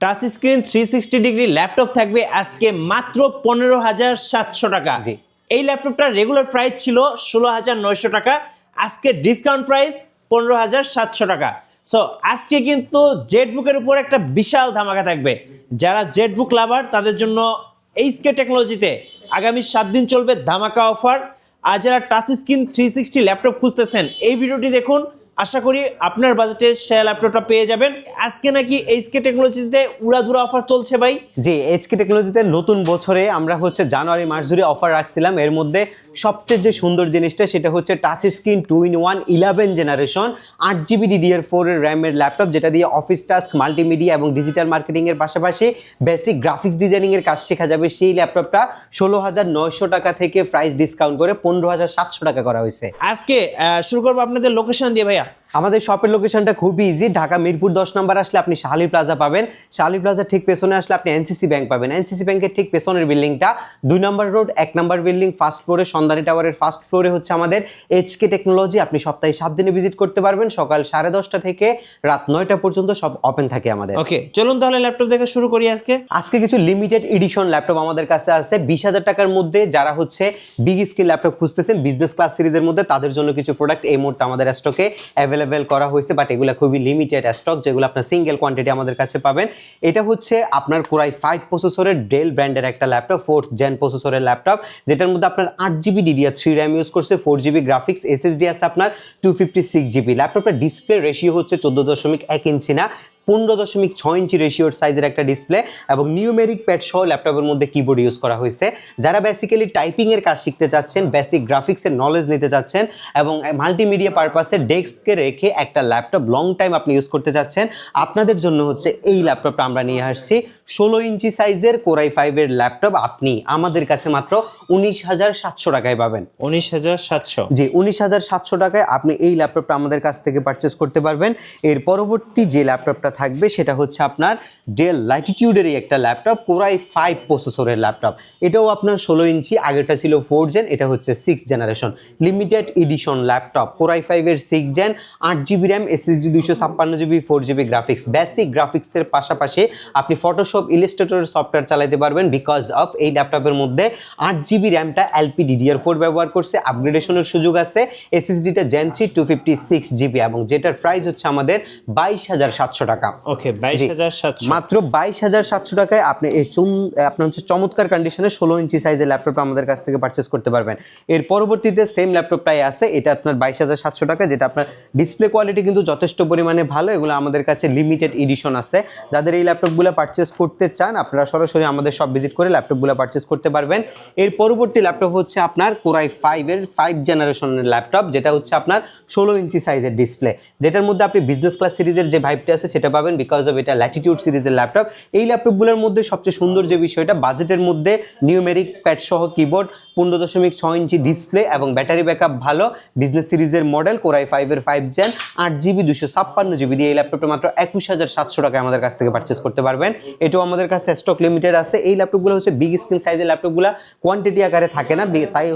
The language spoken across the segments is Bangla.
টাচ স্ক্রিন 360 ডিগ্রি ল্যাপটপ থাকবে আজকে মাত্র 15,700 টাকা। এই ল্যাপটপটার রেগুলার প্রাইস ছিল 16,900 টাকা, আজকে ডিসকাউন্ট প্রাইস 15,700 টাকা। সো আজকে কিন্তু জেটবুকের উপর একটা বিশাল ধামাকা থাকবে। যারা জেটবুক লাভার তাদের জন্য এইচকে টেকনোলজিতে আগামী 7 দিন চলবে ধামাকা অফার। আর যারা টাচ স্ক্রিন 360 ল্যাপটপ খুঁজতেছেন এই ভিডিওটি দেখুন, আশা করি আপনার বাজেটে সে ল্যাপটপটা পেয়ে যাবেন। আজকে নাকি এইচকে টেকনোলজিতে উড়াধুরা অফার চলছে ভাই। জি, এইচকে টেকনোলজিতে নতুন বছরে আমরা জানুয়ারি মাস জুড়ে অফার রাখছিলাম। এর মধ্যে সবচেয়ে যে সুন্দর জিনিসটা সেটা হচ্ছে touch screen 2-in-1 11 generation 8GB DDR4 এর র্যামের ল্যাপটপ, যেটা দিয়ে অফিস টাস্ক, মাল্টিমিডিয়া এবং ডিজিটাল মার্কেটিং এর পাশাপাশি বেসিক গ্রাফিক্স ডিজাইনিং এর কাজ শেখা যাবে। সেই ল্যাপটপটা 16,900 টাকা থেকে প্রাইস ডিসকাউন্ট করে 15,700 টাকা করা হয়েছে। আজকে শুরু করবো আপনাদের লোকেশন দিয়ে ভাইয়া। আমাদের শপের লোকেশনটা খুবই ইজি। ঢাকা মিরপুর 10 নম্বর আসলে আপনি শাহালি প্লাজা পাবেন। শাহালি প্লাজার ঠিক পেছনে আসলে আপনি এনসিসি ব্যাংক পাবেন। এনসিসি ব্যাংকের ঠিক পেছনের বিল্ডিংটা 2 নম্বর রোড 1 নম্বর বিল্ডিং ফার্স্ট ফ্লোরে, সন্ধানী টাওয়ারের ফার্স্ট ফ্লোরে হচ্ছে আমাদের এইচকে টেকনোলজি। আপনি সপ্তাহে 7 দিনে ভিজিট করতে পারবেন। সকাল 10:30 থেকে রাত 9টা পর্যন্ত সব ওপেন থাকে আমাদের। ওকে, চলুন তাহলে ল্যাপটপ দেখে শুরু করি। আজকে কিছু লিমিটেড এডিশন ল্যাপটপ আমাদের কাছে আছে 20,000 টাকার মধ্যে। যারা বিগ স্ক্রিন ল্যাপটপ খুঁজতেছেন বিজনেস ক্লাস সিরিজের মধ্যে, তাদের জন্য কিছু প্রোডাক্ট এই মুহূর্তে আমাদের স্টকে অ্যাভেলেবেল করা হয়েছে, বাট এগুলো খুবই লিমিটেড স্টক, যেগুলো আপনার সিঙ্গেল কোয়ান্টিটি আমাদের কাছে পাবেন। এটা আপনার কোরাই 5 প্রসেসরের ডেল ব্র্যান্ডের একটা ল্যাপটপ, 4th জেন প্রসেসরের ল্যাপটপ, যেটার মধ্যে আপনার 8GB DDR3 র্যাম ইউজ করছে, 4GB গ্রাফিক্স, SSD আছে আপনার 256GB। ল্যাপটপের ডিসপ্লে রেশিও 14.1 ইঞ্চি না 15.6 ইঞ্চি রেশিওর সাইজের একটা ডিসপ্লে, এবং নিউমেরিক প্যাড সহ ল্যাপটপের মধ্যে কিবোর্ড ইউজ করা হয়েছে। যারা বেসিক্যালি টাইপিং এর কাজ শিখতে চাচ্ছেন, বেসিক গ্রাফিক্সের নলেজ নিতে চাচ্ছেন এবং মাল্টিমিডিয়া পারপাসে ডেস্কে রেখে একটা ল্যাপটপ লং টাইম আপনি ইউজ করতে চাচ্ছেন, আপনাদের জন্য এই ল্যাপটপটা আমরা নিয়ে আসছি। 16 ইঞ্চি সাইজের কোরাই 5 এর ল্যাপটপ আপনি আমাদের কাছে মাত্র 19,700 টাকায় পাবেন। 19,700? জি, 19,700 টাকায় আপনি এই ল্যাপটপটা আমাদের কাছ থেকে পারচেজ করতে পারবেন। এর পরবর্তী যে ল্যাপটপটা থাকবে সেটা আপনার ডেল ল্যাটিটিউডেরই একটা ল্যাপটপ, কোরাই 5 প্রসেসরের ল্যাপটপ। এটাও আপনার 16 ইঞ্চি, আগেরটা ছিল 4 জেন, এটা 6 generation limited edition laptop. Core i 5 এর 6 gen, 8GB RAM, SSD 256GB, 4GB graphics. Basic গ্রাফিক্সের পাশাপাশি আপনি ফটোশপ, ইলাস্ট্রেটরের সফটওয়্যার চালাতে পারবেন। বিকজ অফ এই ল্যাপটপের মধ্যে 8GB র্যামটা LP DDR4 ব্যবহার করছে, আপগ্রেডেশনের সুযোগ আছে। SSDটা জেন 3 256GB, এবং যেটার প্রাইস আমাদের 22,700 টাকা। ওকে, 22,700, মাত্র 22,700 টাকায় আপনি আপনার চমৎকার কন্ডিশনে 16 ইঞ্চি সাইজের ল্যাপটপ আমাদের কাছ থেকে পারচেজ করতে পারবেন। এর পরবর্তীতে সেম ল্যাপটপটাই আছে, এটা আপনার 22,700 টাকা, যেটা আপনার ডিসপ্লে কোয়ালিটি কিন্তু যথেষ্ট পরিমাণে ভালো। এগুলো আমাদের কাছে লিমিটেড এডিশন আছে। যাদের এই ল্যাপটপগুলো পারচেজ করতে চান, আপনারা সরাসরি আমাদের সব ভিজিট করে ল্যাপটপগুলো পারচেজ করতে পারবেন। এর পরবর্তী ল্যাপটপ আপনার কোরাই 5 এর 5 জেনারেশনের ল্যাপটপ, যেটা আপনার 16 ইঞ্চি সাইজের ডিসপ্লে, যেটার মধ্যে আপনি বিজনেস ক্লাস সিরিজের যে ভাইবটা আছে সেটা পাবেন। বিকজ অফ এটা ল্যাটিটিউড সিরিজের ল্যাপটপ। এই ল্যাপটপগুলোর মধ্যে সবচেয়ে সুন্দর যে বিষয়টা, বাজেটের মধ্যে নিউমেরিক প্যাড সহ কিবোর্ড, 15.6 ইঞ্চি ডিসপ্লে এবং ব্যাটারি ব্যাকআপ ভালো। বিজনেস সিরিজের মডেল, কোরাই 5 এর 5 জেন, 8GB 256GB দিয়ে এই ল্যাপটপটা মাত্র 21,700 টাকায় আমাদের কাছ থেকে পারচেজ করতে পারবেন। এটাও আমাদের কাছে স্টক লিমিটেড আছে। এই ল্যাপটপগুলো বিগ স্ক্রিন সাইজের ল্যাপটপগুলো কোয়ান্টিটি আকারে থাকে না, তাই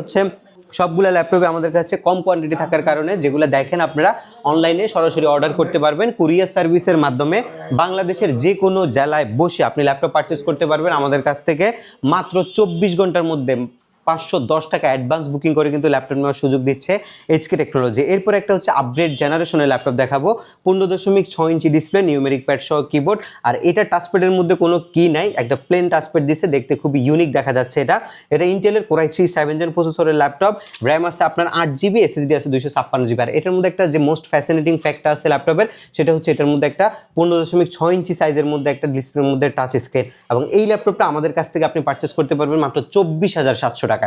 সবগুলো ল্যাপটপে আমাদের কাছে কম কোয়ান্টিটি থাকার কারণে যেগুলো দেখেন আপনারা অনলাইনে সরাসরি অর্ডার করতে পারবেন। কুরিয়ার সার্ভিসের মাধ্যমে বাংলাদেশের যে কোনো জেলায় বসে আপনি ল্যাপটপ পারচেজ করতে পারবেন আমাদের কাছ থেকে। মাত্র 24 ঘন্টার মধ্যে 510 টাকা অ্যাডভান্স বুকিং করে কিন্তু ল্যাপটপ নেওয়ার সুযোগ দিচ্ছে এইচকে টেকনোলজি। এরপর একটা আপগ্রেড জেনারেশনের ল্যাপটপ দেখাবো, 15.6 ইঞ্চি ডিসপ্লে, নিউমেরিক প্যাড সহ কিবোর্ড, আর এটা টাচপ্যাডের মধ্যে কোনো কি নাই, একটা প্লেন টাচপ্যাড দিচ্ছে, দেখতে খুবই ইউনিক দেখা যাচ্ছে। এটা ইন্টেলের কোরাই 3 7 জেন প্রসেসরের ল্যাপটপ, র্যাম আছে আপনার 8GB, SSD আছে 256GB। আর এটার মধ্যে একটা যে মোস্ট ফ্যাসিনেটিং ফ্যাক্টর আছে ল্যাপটপের, সেটা এটার মধ্যে একটা 15.6 ইঞ্চি সাইজের মধ্যে একটা ডিসপ্লের মধ্যে টাচ স্ক্রিন, এবং এই ল্যাপটপটা আমাদের কাছ থেকে আপনি পারচেজ করতে পারবেন মাত্র 24,700 টাকায়।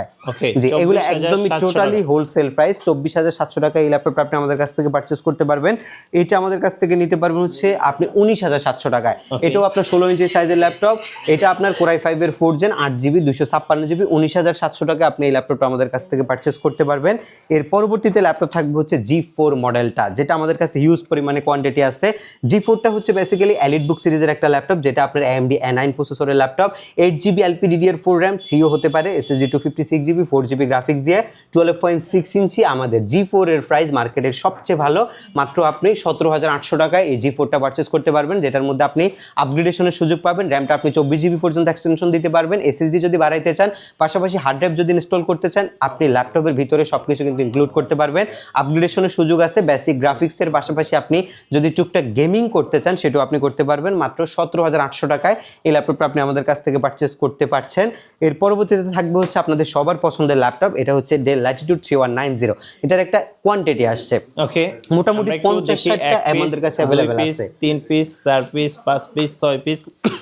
জি, এগুলো একদমই টোটালি হোলসেল প্রাইস। 24,700 টাকা এই ল্যাপটপটা আপনি আমাদের কাছ থেকে পারচেজ করতে পারবেন। এটা আমাদের কাছ থেকে নিতে পারবেন আপনি 19,700 টাকায়। এটাও আপনার 16 ইঞ্চি সাইজের ল্যাপটপ, এটা আপনার কোরাই 5 এর 4 জেন, 8GB 256GB, 19,700 টাকা আপনি এই ল্যাপটপটা আমাদের কাছ থেকে পারচেজ করতে পারবেন। এর পরবর্তীতে ল্যাপটপ থাকবে G4 মডেলটা, যেটা আমাদের কাছে হিউজ পরিমাণে কোয়ান্টিটি আছে। G4টা বেসিক্যালি এলিট বুক সিরিজের একটা ল্যাপটপ, যেটা আপনার AMD A9 প্রসেসরের laptop, 8GB LP DDR4 RAM, 3ও হতে পারে, SSD 256 256GB 4GB গ্রাফিক্স দিয়ে 12.6 ইঞ্চি আমাদের G4 এর প্রাইস মার্কেটের সবচেয়ে ভালো, মাত্র আপনি 17,800 টাকায় এই G4টা পারচেস করতে পারবেন, যেটার মধ্যে আপনি আপগ্রেডেশনের সুযোগ পাবেন। র্যামটা আপনি 24GB পর্যন্ত এক্সটেনশন দিতে পারবেন, SSD যদি বাড়াইতে চান, পাশাপাশি হার্ড ড্রাইভ যদি ইনস্টল করতে চান, আপনি ল্যাপটপের ভিতরে সবকিছু কিন্তু ইনক্লুড করতে পারবেন। আপগ্রেডেশনের সুযোগ আছে, বেসিক গ্রাফিক্সের পাশাপাশি আপনি যদি টুকটাক গেমিং করতে চান সেটাও আপনি করতে পারবেন। মাত্র 17,800 টাকায় এই ল্যাপটপটা আপনি আমাদের কাছ থেকে পারচেস করতে পারছেন। এর পরবর্তীতে থাকবে হচ্ছে আপনাদের সবার পছন্দের ল্যাপটপ, এটা হচ্ছে ডেল ল্যাটিটিউড 3190। এটার একটা কোয়ান্টিটি আসছে, ওকে, মোটামুটি 50-60টা আমাদের কাছে अवेलेबल আছে। 3 piece, 4 piece, 5 piece, 6 piece,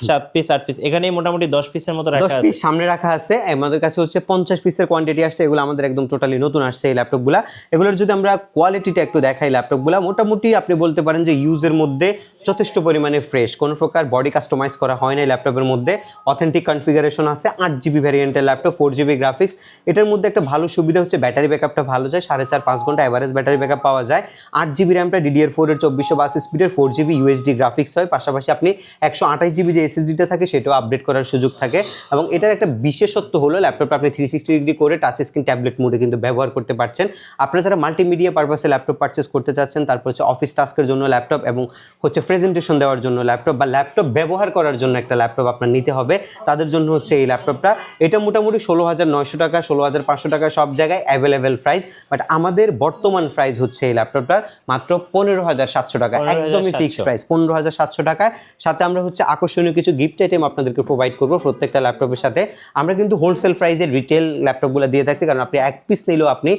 7 piece, 8 piece, এখানে মোটামুটি 10 পিসের মতো রাখা 10 আছে। পিস সামনে রাখা আছে, আমাদের কাছে হচ্ছে 50 পিসের কোয়ান্টিটি আসছে। এগুলো আমাদের একদম টোটালি নতুন আসছে এই ল্যাপটপগুলা। এগুলোর যদি আমরা কোয়ালিটিটা একটু দেখাই, ল্যাপটপগুলা মোটামুটি আপনি বলতে পারেন যে ইউজের মধ্যে যথেষ্ট পরিমাণে ফ্রেশ, কোনো প্রকার বডি কাস্টমাইজ করা হয় না। ল্যাপটপের মধ্যে অথেন্টিক কনফিগারেশন আছে, 8GB ভ্যারিয়েন্টের ল্যাপটপ, 4GB গ্রাফিক্স। এটার মধ্যে একটা ভালো সুবিধা হচ্ছে ব্যাটারি ব্যাকআপটা ভালো যায়, 4.5-5 ঘন্টা এভারেজ ব্যাটারি ব্যাকআপ পাওয়া যায়। 8GB র্যামটা DDR4 এর 2422 স্পিডের, 4GB USD গ্রাফিক্স হয়, পাশাপাশি আপনি 128GB যে SSDটা থাকে সেটাও আপডেট করার সুযোগ থাকে। এবং এটার একটা বিশেষত্ব হলো ল্যাপটপটা আপনি 360 ডিগ্রি করে টাচ স্ক্রিন ট্যাবলেট মোডে কিন্তু ব্যবহার করতে পারছেন। আপনারা যারা মাল্টিমিডিয়া পারপাসে ল্যাপটপ পারচেস করতে চাচ্ছেন, তারপর হচ্ছে অফিস টাস্কের জন্য ল্যাপটপ এবং হচ্ছে প্রেজেন্টেশন দেওয়ার জন্য ল্যাপটপ বা ল্যাপটপ ব্যবহার করার জন্য একটা ল্যাপটপ আপনার নিতে হবে, তাদের জন্য হচ্ছে এই ল্যাপটপটা। এটা মোটামুটি 16,900 টাকা, 16,500 টাকা সব জায়গায় অ্যাভেলেবেল প্রাইস, বাট আমাদের বর্তমান প্রাইস হচ্ছে এই ল্যাপটপটার মাত্র 15,700 টাকা, একদমই ফিক্সড প্রাইস 15,700 টাকায়। সাথে আমরা হচ্ছে আকর্ষণীয় কিছু গিফট আইটেম আপনাদেরকে প্রোভাইড করবো প্রত্যেকটা ল্যাপটপের সাথে। আমরা কিন্তু হোলসেল প্রাইসে রিটেল ল্যাপটপগুলো দিয়ে থাকি, কারণ আপনি এক পিস নিলেও আপনি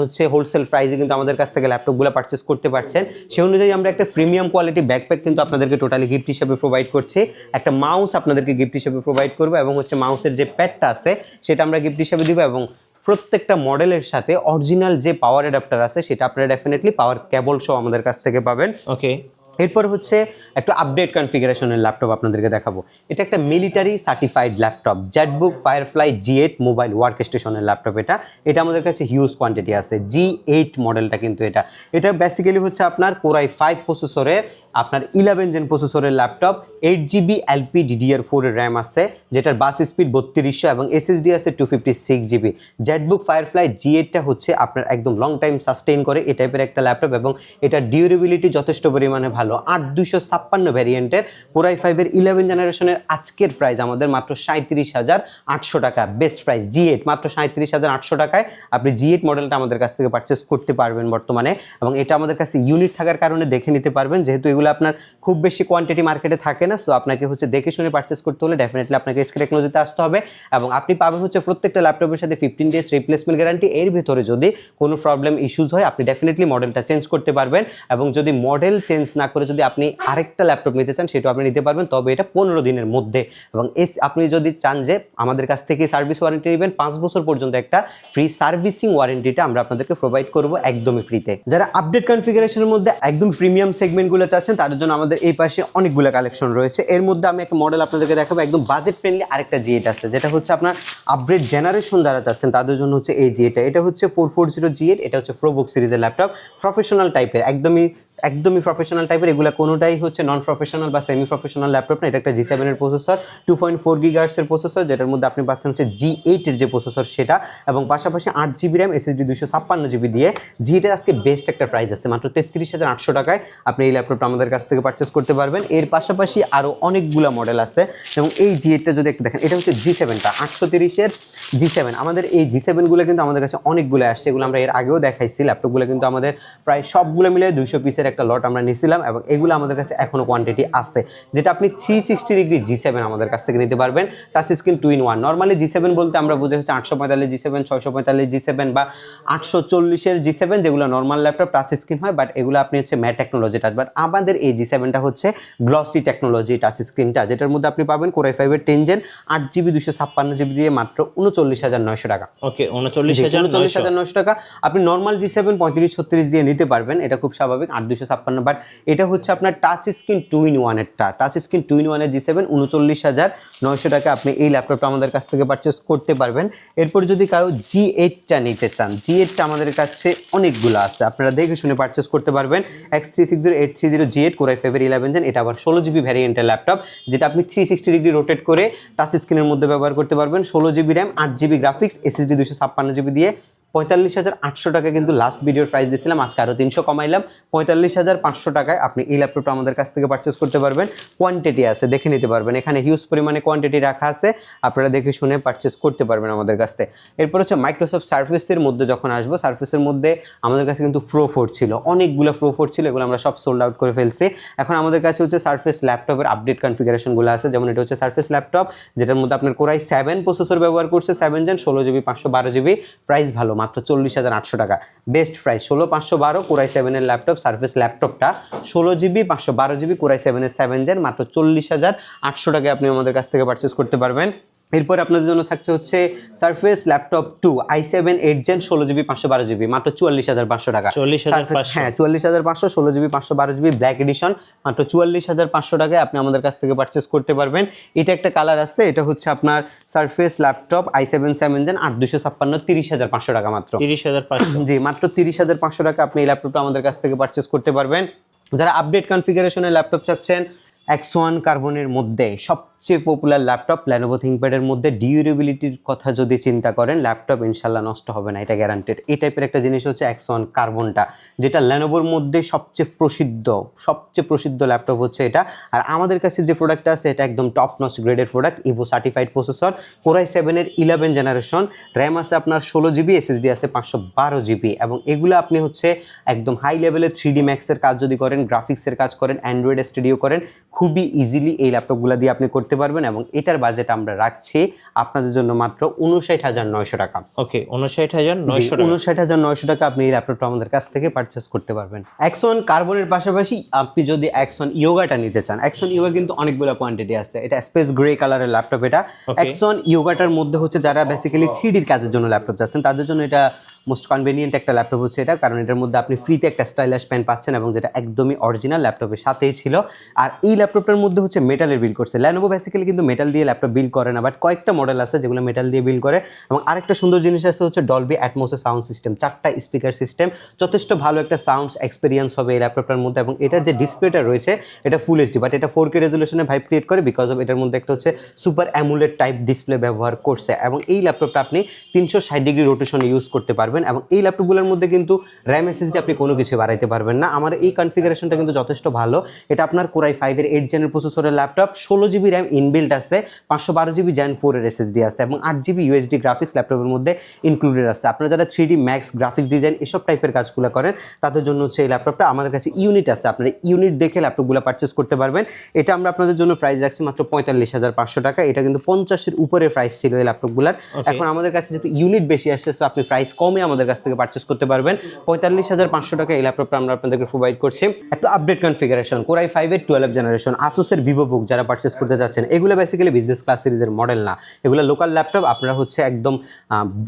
হচ্ছে হোলসেল প্রাইসে কিন্তু আমাদের কাছ থেকে ল্যাপটপগুলো পারচেস করতে পারছেন। সেই অনুযায়ী আমরা একটা প্রিমিয়াম কোয়ালিটি ব্যাকপ্যাক কিন্তু আপনাদেরকে টোটালি গিফট হিসেবে প্রোভাইড করছি। একটা মাউস আপনাদেরকে গিফট হিসেবে প্রোভাইড করবো, এবং হচ্ছে মাউসের যে প্যাডটা আছে সেটা আমরা গিফট হিসেবে দিব। এবং প্রত্যেকটা মডেলের সাথে অরিজিনাল যে পাওয়ার অ্যাডাপ্টার আছে সেটা আপনারা ডেফিনেটলি পাওয়ার কেবল সহ আমাদের কাছ থেকে পাবেন। ওকে, এরপর হচ্ছে একটা আপডেট কনফিগারেশনের ল্যাপটপ আপনাদেরকে দেখাবো। এটা একটা military certified laptop, Jetbook firefly G8 mobile work স্টেশনের ল্যাপটপ। এটা আমাদের কাছে হিউজ কোয়ান্টিটি আছে, G8 মডেলটা কিন্তু এটা বেসিক্যালি হচ্ছে আপনার Core i5 প্রসেসরের, আপনার 11 জেন প্রসেসরের ল্যাপটপ, 8GB LPDDR4 এর র্যাম আছে, যেটার বাস স্পিড 3200 এবং SSD আছে 256GB। জেটবুক ফায়ারফ্লাই G8টা হচ্ছে আপনার একদম লং টাইম সাস্টেইন করে এই টাইপের একটা ল্যাপটপ, এবং এটা ডিউরেবিলিটি যথেষ্ট পরিমাণে ভালো। 8256 ভ্যারিয়েন্টের Core i5 এর 11 জেনারেশনের আজকের প্রাইস আমাদের মাত্র 37,800 টাকা, বেস্ট প্রাইস G8 মাত্র 37,800 টাকায় আপনি G8 মডেলটা আমাদের কাছ থেকে পারচেস করতে পারবেন বর্তমানে। এবং এটা আমাদের কাছে ইউনিট থাকার কারণে দেখে নিতে পারবেন, যেহেতু এগুলো আপনার খুব বেশি কোয়ান্টিটি মার্কেটে থাকে না, সো আপনাকে হচ্ছে দেখে শুনে পারচেস করতে হলে ডেফিনেটলি আপনাকে এসকে টেকনোলজিতে আসতে হবে। এবং আপনি পাবেন হচ্ছে প্রত্যেকটা ল্যাপটপের সাথে 15 ডেজ রিপ্লেসমেন্ট গ্যারান্টি। এর ভিতরে যদি কোনো প্রবলেম ইস্যুজ হয় আপনি ডেফিনেটলি মডেলটা চেঞ্জ করতে পারবেন, এবং যদি মডেল চেঞ্জ না করে যদি আপনি আরেকটা ল্যাপটপ নিতে চান সেটাও আপনি নিতে পারবেন, তবে এটা 15 দিনের মধ্যে। এবং আপনি যদি চান যে আমাদের কাছ থেকে সার্ভিস ওয়ারেন্টি নেবেন 5 বছর পর্যন্ত, একটা ফ্রি সার্ভিসিং ওয়ারেন্টিটা আমরা আপনাদেরকে প্রোভাইড করব একদমই ফ্রিতে। যারা আপডেট কনফিগারেশনের মধ্যে একদম প্রিমিয়াম সেগমেন্টগুলো চাচ্ছেন তাদের জন্য আমাদের এই পাশে অনেকগুলো কালেকশন রয়েছে। এর মধ্যে আমি একটা মডেল আপনাদেরকে দেখাবো, একদম বাজেট ফ্রেন্ডলি আরেকটা G8 আছে, যেটা হচ্ছে আপনার আপগ্রেড জেনারেশন যারা চাচ্ছেন তাদের জন্য হচ্ছে এই G8টা। এটা হচ্ছে 440 G8, এটা হচ্ছে প্রোবুক সিরিজের ল্যাপটপ, প্রফেশনাল টাইপের, একদমই প্রফেশনাল টাইপের। এগুলো কোনোটাই হচ্ছে নন প্রফেশনাল বা সেমি প্রফেশনাল ল্যাপটপ না। এটা একটা G7 এর প্রসেসর, 2.4 GHz এর প্রসেসর, যেটার মধ্যে আপনি পাচ্ছেন হচ্ছে G8 এর যে প্রসেসর সেটা, এবং পাশাপাশি 8GB র্যাম, SSD 256GB দিয়ে G8 এর আজকে বেস্ট একটা প্রাইস আছে মাত্র 33,800 টাকায় আপনি এই ল্যাপটপটা আমাদের কাছ থেকে পারচেস করতে পারবেন। এর পাশাপাশি আরও অনেকগুলো মডেল আছে, এবং এই G8টা যদি একটু দেখেন, এটা হচ্ছে G7টা 830 এর G7। আমাদের এই G7 গুলো কিন্তু আমাদের কাছে অনেকগুলো আসছে, এগুলো আমরা এর আগেও দেখাইছি। ল্যাপটপগুলো কিন্তু আমাদের প্রায় সবগুলো মিলে 200 পিসের একটা লট আমরা নিয়েছিলাম, এবং এগুলো আমাদের কাছে এখনো কোয়ান্টিটি আছে, যেটা আপনি 360 ডিগ্রি G7 আমাদের কাছ থেকে নিতে পারবেন। Touch screen 2-in-1। Normally G7 বলতে আমরা বুঝি হচ্ছে 845 G7, 645 G7 বা 840 এর G7, যেগুলো নর্মাল ল্যাপটপ টাচ স্ক্রিন হয়, বাট এগুলো আপনি হচ্ছে ম্যাট টেকনোলজি টাচ। বাট আমাদের এই G7টা হচ্ছে গ্লসি টেকনোলজি টাচ স্ক্রিনটা, যেটার মধ্যে আপনি পাবেন Core i5 এর 10 জেন 8GB 256GB দিয়ে মাত্র 39,900 টাকা। ওকে, 39,900 টাকা আপনি নর্মাল G7 35-36 দিয়ে নিতে পারবেন, এটা খুব স্বাভাবিক। 8 256, বাট এটা হচ্ছে আপনার touch screen 2-in-1 touch screen 2-in-1 G7 39,900 টাকা আপনি এই ল্যাপটপটা আমাদের কাছ থেকে পারচেস করতে পারবেন। এরপর যদি কারো G8টা নিতে চান, G8টা আমাদের কাছে অনেকগুলো আছে, আপনারা দেখে শুনে পারচেস করতে পারবেন। X360 830 G8 Core i5 11 Gen, এটা আবার 16GB ভ্যারিয়েন্টের ল্যাপটপ, যেটা আপনি 360 ডিগ্রি রোটেট করে টাচ স্ক্রিনের মধ্যে ব্যবহার করতে পারবেন। 16GB RAM, 8GB graphics, SSD 256GB দিয়ে 45,800 টাকা কিন্তু লাস্ট ভিডিওর প্রাইস দিয়েছিলাম, আজকে আরও 300 কমাইলাম। 45,500 টাকায় আপনি এই ল্যাপটপটা আমাদের কাছ থেকে পারচেস করতে পারবেন। কোয়ান্টিটি আছে, দেখে নিতে পারবেন, এখানে হিউজ পরিমাণে কোয়ান্টিটি রাখা আছে, আপনারা দেখে শুনে পারচেস করতে পারবেন আমাদের কাছ থেকে। এরপর হচ্ছে মাইক্রোসফট সার্ফেসের মধ্যে যখন আসবো, সার্ফেসের মধ্যে আমাদের কাছে কিন্তু প্রো 4 ছিল, অনেকগুলো প্রো 4 ছিল, এগুলো আমরা সব সোল্ড আউট করে ফেলছি। এখন আমাদের কাছে হচ্ছে সার্ফেস ল্যাপটপের আপডেট কনফিগারেশনগুলো আছে, যেমন এটা হচ্ছে সার্ফেস ল্যাপটপ, যেটার মধ্যে আপনার Core i7 প্রসেসর ব্যবহার করছে, 7 Gen, 16GB 512GB, প্রাইস ভালো, মাত্র 40,800 টাকা, বেস্ট প্রাইস 16,512 Core i7 এর ল্যাপটপ, সার্ফেস ল্যাপটপটা 16GB 512GB Core i7 এর 7 Gen, মাত্র 40,800 টাকায় আপনি আমাদের কাছ থেকে পারচেস করতে পারবেন। এরপর আপনাদের জন্য থাকছে হচ্ছে surface laptop 2 i7 8 Gen 16GB 512GB, মাত্র 44,500 টাকা। 44,500, হ্যাঁ 44,500, 16GB 512GB ব্ল্যাক এডিশন, মাত্র 44,500 টাকায় আপনি আমাদের কাছ থেকে পারচেস করতে পারবেন। এটা একটা কালার আছে, এটা হচ্ছে আপনার সারফেস ল্যাপটপ i7 7 Gen 8256, 30,500 টাকা মাত্র। 30,500, জি মাত্র 30,500 টাকা আপনি এই ল্যাপটপটা আমাদের কাছ থেকে পারচেস করতে পারবেন। যারা আপডেট কনফিগারেশনের ল্যাপটপ চাচ্ছেন, X1 কার্বনের মধ্যে সবচেয়ে পপুলার ল্যাপটপ, Lenovo ThinkPad-এর মধ্যে ডিউরেবিলিটির কথা যদি চিন্তা করেন, ল্যাপটপ ইনশাল্লাহ নষ্ট হবে না, এটা গ্যারান্টেড। এই টাইপের একটা জিনিস হচ্ছে X1 কার্বনটা, যেটা Lenovoর মধ্যে সবচেয়ে প্রসিদ্ধ ল্যাপটপ হচ্ছে এটা। আর আমাদের কাছে যে প্রোডাক্টটা আছে, এটা একদম টপ নচ গ্রেডের product, Ivo certified processor, Core i7 এর 11 জেনারেশন, র্যাম আছে আপনার 16GB, SSD আছে 512GB, এবং এগুলো আপনি হচ্ছে একদম হাই লেভেলের 3D Max এর কাজ যদি করেন, গ্রাফিক্সের কাজ করেন, অ্যান্ড্রয়েড স্টুডিও করেন, খুবই ইজিলি এই ল্যাপটপগুলো দিয়ে আপনি করতে পারবেন। এবং এটার বাজেট আমরা রাখছি আপনাদের জন্য মাত্র 59,900 টাকা। ওকে, 59,900 টাকা, 59,900 টাকা আপনি এই ল্যাপটপটা আমাদের কাছ থেকে পারচেস করতে পারবেন। X1 কার্বনের পাশাপাশি আপনি যদি X1 ইয়োগাটা নিতে চান, X1 ইয়োগা কিন্তু অনেকগুলো কোয়ান্টিটি আছে, এটা স্পেস গ্রে কালারের ল্যাপটপ। এটা X1 ইয়োগাটার মধ্যে হচ্ছে যারা বেসিক্যালি 3D এর কাজের জন্য ল্যাপটপ চাচ্ছেন, তাদের জন্য এটা মোস্ট কনভেনিয়েন্ট একটা ল্যাপটপ হচ্ছে এটা, কারণ এটার মধ্যে আপনি ফ্রিতে একটা স্টাইলিশ পেন পাচ্ছেন, এবং যেটা একদমই অরিজিনাল ল্যাপটপের সাথেই ছিল। আর এই ল্যাপটপটার মধ্যে হচ্ছে মেটালের বিল করছে, Lenovo বেসিক্যালি কিন্তু মেটাল দিয়ে ল্যাপটপ বিল করে না, বাট কয়েকটা মডেল আছে যেগুলো মেটাল দিয়ে বিল করে। এবং আরেকটা সুন্দর জিনিস আছে হচ্ছে ডলবি অ্যাটমসের সাউন্ড সিস্টেম, 4টা স্পিকার সিস্টেম, যথেষ্ট ভালো একটা সাউন্ড এক্সপিরিয়েন্স হবে এই ল্যাপটপটার মধ্যে। এবং এটার যে ডিসপ্লেটা রয়েছে, এটা ফুল এইচডি, বাট এটা 4K রেজুলেশনে ভাইব ক্রিয়েট করে, বিকজ অফ এটার মধ্যে একটা হচ্ছে সুপার অ্যামুলেট টাইপ ডিসপ্লে ব্যবহার করছে। এবং এই ল্যাপটপটা আপনি 360 ডিগ্রি রোটেশনে ইউজ করতে পারবেন। এবং এই ল্যাপটপগুলোর মধ্যে কিন্তু র্যাম এসএসডি আপনি কোনো কিছু বাড়াইতে পারবেন না। আমার এই কনফিগারেশনটা কিন্তু যথেষ্ট ভালো। এটা আপনার Core i5 এর 8 জেনের প্রসেসরের ল্যাপটপ, 16GB র্যাম ইনবিল্ট আছে, 512GB Gen 4 এর SSD আছে, এবং 8GB USD গ্রাফিক্স ল্যাপটপের মধ্যে ইনক্লুডেড আছে। আপনারা যারা 3D Max গ্রাফিক্স ডিজাইন এসব টাইপের কাজগুলো করেন, তাদের জন্য হচ্ছে এই ল্যাপটপটা। আমাদের কাছে ইউনিট আছে, আপনারা ইউনিট দেখে ল্যাপটপগুলো পারচেস করতে পারবেন। এটা আমরা আপনাদের জন্য প্রাইস রাখছি মাত্র 45,500 টাকা। এটা কিন্তু 50-এর উপরে প্রাইস ছিল এই ল্যাপটপগুলোর। এখন আমাদের কাছে যেহেতু ইউনিট বেশি আসছে, তো আপনি প্রাইস কমে আমাদের কাছ থেকে পারচেস করতে পারবেন। 45,500 টাকা এই ল্যাপটপটা আমরা আপনাদেরকে প্রোভাইড করছি। একটু আপডেট কনফিগারেশন, Core i5 এর 12 জেনারেশন, Asus-এর VivoBook যারা পারচেস করতে যাচ্ছেন, এগুলো বেসিক্যালি বিজনেস ক্লাস সিরিজের মডেল না, এগুলো লোকাল ল্যাপটপ। আপনারা হচ্ছে একদম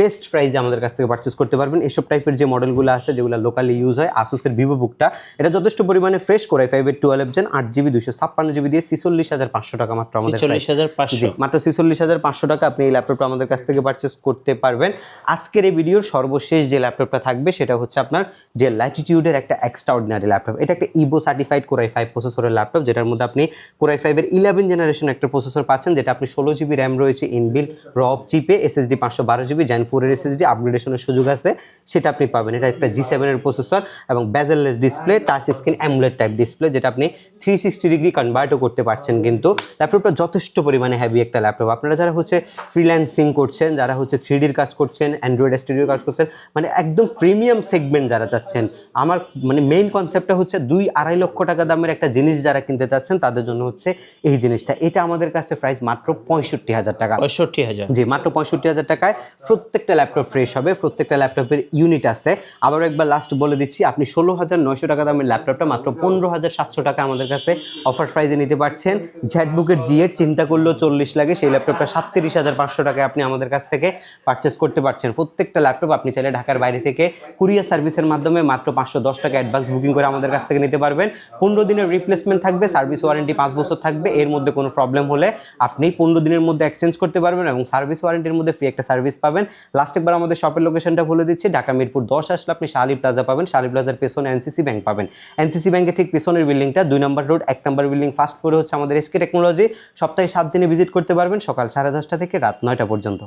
বেস্ট প্রাইসে আমাদের কাছ থেকে পারচেস করতে পারবেন। এসব টাইপের যে মডেলগুলো আছে, যেগুলো লোকালি ইউজ হয়, Asus-এর VivoBookটা এটা যথেষ্ট পরিমাণে ফ্রেশ। Core i5 এর 12 Gen 8GB 256GB দিয়ে 46,500 টাকা মাত্র আমাদের, 46,500, মাত্র 46,500 টাকা আপনি এই ল্যাপটপটা আমাদের কাছ থেকে পারচেস করতে পারবেন। আজকের এই ভিডিওর সর্বশেষ যে ল্যাপটপটা থাকবে, সেটা হচ্ছে আপনার যে ল্যাটিটিউডের একটা এক্সট্রাঅর্ডিনারি ল্যাপটপ। এটা একটা ইভো সার্টিফাইড Core i5 প্রসেসরের ল্যাপটপ, যেটার মধ্যে আপনি Core i5 এর 11 জেনারেশন একটা প্রসেসর পাচ্ছেন, যেটা আপনি 16GB র্যাম রয়েছে ইনবিল্ট রব চিপে, SSD 512GB Gen 4 এর SSD, আপগ্রেডেশনের সুযোগ আছে, সেটা আপনি পাবেন। এটা একটা G7 এর প্রসেসর, এবং bezel-less display, touch screen amulet type display, যেটা আপনি 360 ডিগ্রি কনভার্টও করতে পারছেন। কিন্তু ল্যাপটপটা যথেষ্ট পরিমাণে হেভি একটা ল্যাপটপ। আপনারা যারা হচ্ছে ফ্রিল্যান্সিং করছেন, যারা হচ্ছে 3D এর কাজ করছেন, অ্যান্ড্রয়েড স্টুডিওর কাজ করছেন, মানে একদম প্রিমিয়াম সেগমেন্ট যারা চাচ্ছেন, আমার মানে মেইন কনসেপ্টটা হচ্ছে 2-2.5 লক্ষ টাকা দামের একটা জিনিস যারা কিনতে চাচ্ছেন, চাচ্ছেন তাদের জন্য হচ্ছে এই জিনিসটা। এটা আমাদের কাছে প্রাইস মাত্র 65,000 টাকা। 65,000 জি, মাত্র 65,000 টাকায় প্রত্যেকটা ল্যাপটপ ফ্রেশ হবে, প্রত্যেকটা ল্যাপটপের ইউনিট আছে। আবারও একবার লাস্ট বলে দিচ্ছি, আপনি 16,900 টাকা দামের ল্যাপটপটা মাত্র 15,700 টাকা আমাদের কাছে অফার প্রাইসে নিতে পারছেন। জ্যাটবুকের জি8 চিন্তা করলেও 40 লাগে, সেই ল্যাপটপটা 37,500 টাকায় আপনি আমাদের কাছ থেকে পারচেস করতে পারছেন। প্রত্যেকটা ল্যাপটপ আপনি চাইলে ঢাকার বাইরে থেকে কুরিয়ার সার্ভিসের মাধ্যমে মাত্র 510 টাকা অ্যাডভান্স বুকিং করে আমাদের কাছ থেকে নিতে পারবেন। 15 দিনের রিপ্লেসমেন্ট থাকবে, সার্ভিস ওয়ারেন্টি 5 বছর থাকবে। এর মধ্যে কোনো প্রবলেম হলে আপনি 15 দিনের মধ্যে এক্সচেঞ্জ করতে পারবেন এবং সার্ভিস ওয়ারেন্টির মধ্যে ফ্রি একটা সার্ভিস পাবেন। লাস্ট একবার আমাদের শপের লোকেশনটা বলে দিচ্ছি, ঢাকা মিরপুর 10 আসলে আপনি শালি প্লাজা পাবেন, শালি প্লাজার পেছনে এনসিসি ব্যাংক পাবেন। এনসিসি ব্যাংকের ঠিক পেছনের বিল্ডিংটা 2 নম্বর রোড, 1 নম্বর বিল্ডিং ফার্স্ট ফ্লোরে হচ্ছে আমাদের এসকে টেকনোলজি। সপ্তাহে 7 দিনে ভিজিট করতে পারবেন, সকাল 10:30 থেকে রাত 9টা পর্যন্ত।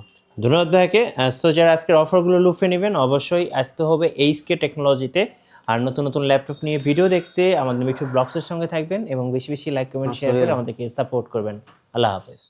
ধন্যবাদ ভাইকে। সো যারা আজকের অফারগুলো লুফে নেবেন অবশ্যই আসতে হবে এইচকে টেকনোলজিতে। আর নতুন নতুন ল্যাপটপ নিয়ে ভিডিও দেখতে আমাদের মিঠু ব্লগসের সঙ্গে থাকবেন এবং বেশি বেশি লাইক কমেন্ট শেয়ার করে আমাদেরকে সাপোর্ট করবেন। আল্লাহ হাফেজ।